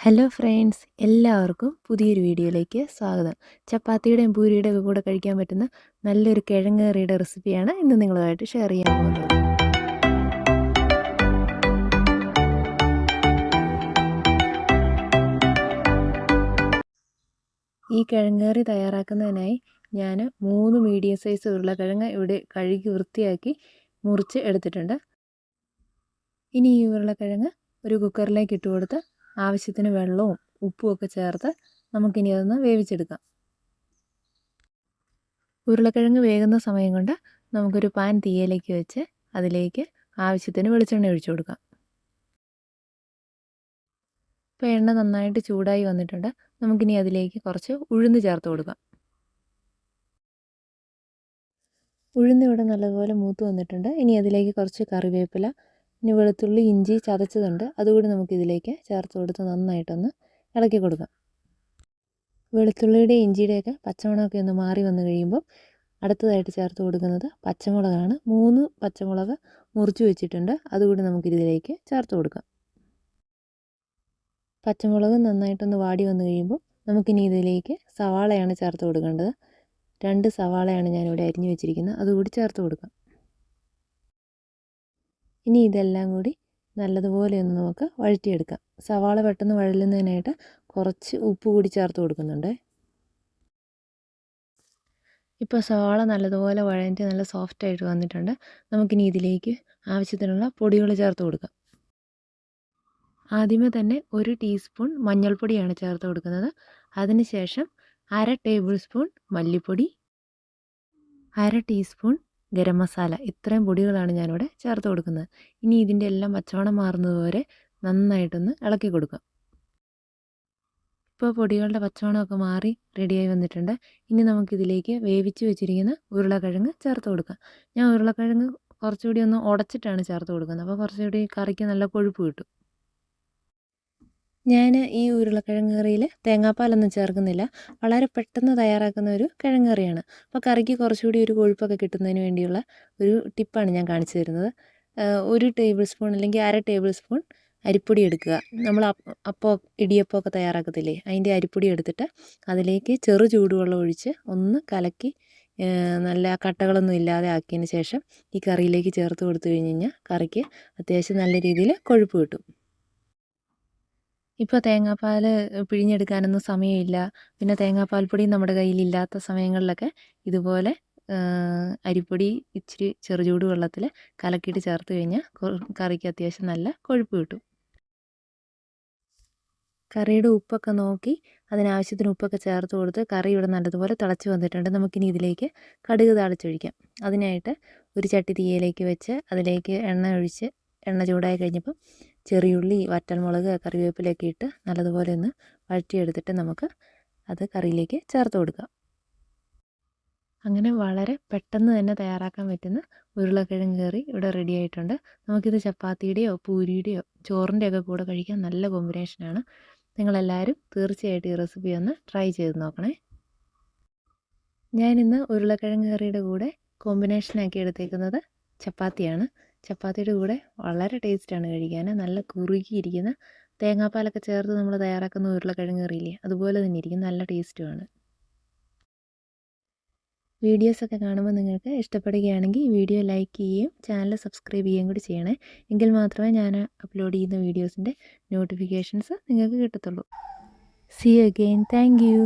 Hello friends, എല്ലാവർക്കും പുതിയൊരു വീഡിയോയിലേക്ക് സ്വാഗതം. ചപ്പാത്തിയുടെയും പൂരിയുടെയും ഒക്കെ കൂടെ കഴിക്കാൻ പറ്റുന്ന നല്ലൊരു കിഴങ്ങ് കറിയുടെ റെസിപ്പിയാണ് ഇന്ന് നിങ്ങളുമായിട്ട് ഷെയർ ചെയ്യാൻ പോകുന്നത്. ഈ കിഴങ്ങ് കറി തയ്യാറാക്കുന്നതിനായി ഞാൻ 3 മീഡിയം സൈസ് ഉരുളക്കിഴങ്ങ് ഇവിടെ കഴുകി വൃത്തിയാക്കി മുറിച്ച് എടുത്തിട്ടുണ്ട്. ഇനി ഈ ഉരുളക്കിഴങ്ങ് ഒരു കുക്കറിലേക്ക് ഇട്ട് കൊടുത്ത് ആവശ്യത്തിന് വെള്ളവും ഉപ്പും ഒക്കെ ചേർത്ത് നമുക്കിനി അതൊന്ന് വേവിച്ചെടുക്കാം. ഉരുളക്കിഴങ്ങ് വേകുന്ന സമയം കൊണ്ട് നമുക്കൊരു പാൻ തീയിലേക്ക് വെച്ച് അതിലേക്ക് ആവശ്യത്തിന് വെളിച്ചെണ്ണ ഒഴിച്ചു കൊടുക്കാം. ഇപ്പോൾ എണ്ണ നന്നായിട്ട് ചൂടായി വന്നിട്ടുണ്ട്. നമുക്കിനി അതിലേക്ക് കുറച്ച് ഉഴുന്ന് ചേർത്ത് കൊടുക്കാം. ഉഴുന്ന് ഇവിടെ നല്ലതുപോലെ മൂത്ത് വന്നിട്ടുണ്ട്. ഇനി അതിലേക്ക് കുറച്ച് കറിവേപ്പില, ഇനി വെളുത്തുള്ളി ഇഞ്ചി ചതച്ചതുണ്ട്, അതുകൂടി നമുക്കിതിലേക്ക് ചേർത്ത് കൊടുത്ത് നന്നായിട്ടൊന്ന് ഇളക്കി കൊടുക്കാം. വെളുത്തുള്ളിയുടെ ഇഞ്ചിയുടെയൊക്കെ പച്ചമണമൊക്കെ ഒന്ന് മാറി വന്നു കഴിയുമ്പോൾ അടുത്തതായിട്ട് ചേർത്ത് കൊടുക്കുന്നത് പച്ചമുളകാണ്. 3 പച്ചമുളക് മുറിച്ച് വെച്ചിട്ടുണ്ട്, അതുകൂടി നമുക്കിതിലേക്ക് ചേർത്ത് കൊടുക്കാം. പച്ചമുളക് നന്നായിട്ടൊന്ന് വാടി വന്നു കഴിയുമ്പോൾ നമുക്കിനി ഇതിലേക്ക് സവാളയാണ് ചേർത്ത് കൊടുക്കേണ്ടത്. 2 സവാളയാണ് ഞാനിവിടെ അരിഞ്ഞു വെച്ചിരിക്കുന്നത്, അതുകൂടി ചേർത്ത് കൊടുക്കാം. ഇനി ഇതെല്ലാം കൂടി നല്ലതുപോലെ ഒന്ന് നമുക്ക് വഴറ്റിയെടുക്കാം. സവാള പെട്ടെന്ന് വഴലുന്നതിനായിട്ട് കുറച്ച് ഉപ്പ് കൂടി ചേർത്ത് കൊടുക്കുന്നുണ്ട്. ഇപ്പോൾ സവാള നല്ലതുപോലെ വഴറ്റി നല്ല സോഫ്റ്റായിട്ട് വന്നിട്ടുണ്ട്. നമുക്കിനി ഇതിലേക്ക് ആവശ്യത്തിനുള്ള പൊടികൾ ചേർത്ത് കൊടുക്കാം. ആദ്യമേ തന്നെ 1 ടീസ്പൂൺ മഞ്ഞൾപ്പൊടിയാണ് ചേർത്ത് കൊടുക്കുന്നത്. അതിനുശേഷം 1/2 ടേബിൾ സ്പൂൺ മല്ലിപ്പൊടി, 1/2 ടീസ്പൂൺ ഗരം മസാല, ഇത്രയും പൊടികളാണ് ഞാനിവിടെ ചേർത്ത് കൊടുക്കുന്നത്. ഇനി ഇതിൻ്റെ എല്ലാം പച്ചമണം മാറുന്നതുവരെ നന്നായിട്ടൊന്ന് ഇളക്കി കൊടുക്കാം. ഇപ്പോൾ പൊടികളുടെ പച്ചമണമൊക്കെ മാറി റെഡിയായി വന്നിട്ടുണ്ട്. ഇനി നമുക്കിതിലേക്ക് വേവിച്ച് വെച്ചിരിക്കുന്ന ഉരുളക്കിഴങ്ങ് ചേർത്ത് കൊടുക്കാം. ഞാൻ ഉരുളക്കിഴങ്ങ് കുറച്ചുകൂടി ഒന്ന് ഉടച്ചിട്ടാണ് ചേർത്ത് കൊടുക്കുന്നത്, അപ്പോൾ കുറച്ചുകൂടി കറിക്ക് നല്ല കൊഴുപ്പ് കിട്ടും. ഞാൻ ഈ ഉരുളക്കിഴങ്ങ് കറിയിൽ തേങ്ങാപ്പാലൊന്നും ചേർക്കുന്നില്ല. വളരെ പെട്ടെന്ന് തയ്യാറാക്കുന്ന ഒരു കിഴങ്ങ് കറിയാണ്. അപ്പോൾ കറിക്ക് കുറച്ചുകൂടി ഒരു കൊഴുപ്പൊക്കെ കിട്ടുന്നതിന് വേണ്ടിയുള്ള ഒരു ടിപ്പാണ് ഞാൻ കാണിച്ചു തരുന്നത്. 1 ടേബിൾ സ്പൂൺ അല്ലെങ്കിൽ 1/2 ടേബിൾ സ്പൂൺ അരിപ്പൊടി എടുക്കുക. നമ്മൾ അപ്പോൾ ഇടിയപ്പമൊക്കെ തയ്യാറാക്കത്തില്ലേ, അതിൻ്റെ അരിപ്പൊടി എടുത്തിട്ട് അതിലേക്ക് ചെറു ചൂടുവെള്ളം ഒഴിച്ച് ഒന്ന് കലക്കി നല്ല കട്ടകളൊന്നും ഇല്ലാതെ ആക്കിയതിന് ശേഷം ഈ കറിയിലേക്ക് ചേർത്ത് കൊടുത്തു കഴിഞ്ഞ് കഴിഞ്ഞാൽ കറിക്ക് അത്യാവശ്യം നല്ല രീതിയിൽ കൊഴുപ്പ് കിട്ടും. ഇപ്പോൾ തേങ്ങാപ്പാൽ പിഴിഞ്ഞെടുക്കാനൊന്നും സമയമില്ല, പിന്നെ തേങ്ങാപ്പാൽ പൊടി നമ്മുടെ കയ്യിലില്ലാത്ത സമയങ്ങളിലൊക്കെ ഇതുപോലെ അരിപ്പൊടി ഇച്ചിരി ചെറുചൂട് വെള്ളത്തിൽ കലക്കിയിട്ട് ചേർത്ത് കഴിഞ്ഞാൽ കറിക്ക് അത്യാവശ്യം നല്ല കൊഴുപ്പ് കിട്ടും. കറിയുടെ ഉപ്പൊക്കെ നോക്കി അതിനാവശ്യത്തിന് ഉപ്പൊക്കെ ചേർത്ത് കൊടുത്ത് കറി ഇവിടെ നല്ലതുപോലെ തിളച്ച് വന്നിട്ടുണ്ട്. നമുക്കിനി ഇതിലേക്ക് കടുക് താളിച്ചൊഴിക്കാം. അതിനായിട്ട് ഒരു ചട്ടി തീയിലേക്ക് വെച്ച് അതിലേക്ക് എണ്ണ ഒഴിച്ച് എണ്ണ ചൂടായി കഴിഞ്ഞപ്പോൾ ചെറിയുള്ളി, വറ്റൽമുളക്, കറിവേപ്പിലയൊക്കെ ഇട്ട് നല്ലതുപോലെ ഒന്ന് വഴറ്റിയെടുത്തിട്ട് നമുക്ക് അത് കറിയിലേക്ക് ചേർത്ത് കൊടുക്കാം. അങ്ങനെ വളരെ പെട്ടെന്ന് തന്നെ തയ്യാറാക്കാൻ പറ്റുന്ന ഉരുളക്കിഴങ്ങ് കറി ഇവിടെ റെഡി ആയിട്ടുണ്ട്. നമുക്കിത് ചപ്പാത്തിയുടെയോ പൂരിയുടെയോ ചോറിൻ്റെയൊക്കെ കൂടെ കഴിക്കാൻ നല്ല കോമ്പിനേഷനാണ്. നിങ്ങളെല്ലാവരും തീർച്ചയായിട്ടും ഈ റെസിപ്പി ഒന്ന് ട്രൈ ചെയ്ത് നോക്കണേ. ഞാനിന്ന് ഉരുളക്കിഴങ്ങ് കറിയുടെ കൂടെ കോമ്പിനേഷനാക്കി എടുത്തേക്കുന്നത് ചപ്പാത്തിയാണ്. ചപ്പാത്തിയുടെ കൂടെ വളരെ ടേസ്റ്റാണ് കഴിക്കാൻ. നല്ല കുറുകിയിരിക്കുന്ന തേങ്ങാപ്പാലൊക്കെ ചേർത്ത് നമ്മൾ തയ്യാറാക്കുന്ന ഉരുളക്കിഴങ്ങ് കറിയില്ലേ, അതുപോലെ തന്നെ ഇരിക്കും, നല്ല ടേസ്റ്റുമാണ്. വീഡിയോസൊക്കെ കാണുമ്പോൾ നിങ്ങൾക്ക് ഇഷ്ടപ്പെടുകയാണെങ്കിൽ വീഡിയോ ലൈക്ക് ചെയ്യുകയും ചാനൽ സബ്സ്ക്രൈബ് ചെയ്യുകയും കൂടി ചെയ്യണേ. എങ്കിൽ മാത്രമേ ഞാൻ അപ്ലോഡ് ചെയ്യുന്ന വീഡിയോസിൻ്റെ നോട്ടിഫിക്കേഷൻസ് നിങ്ങൾക്ക് കിട്ടത്തുള്ളൂ. See you again. Thank you.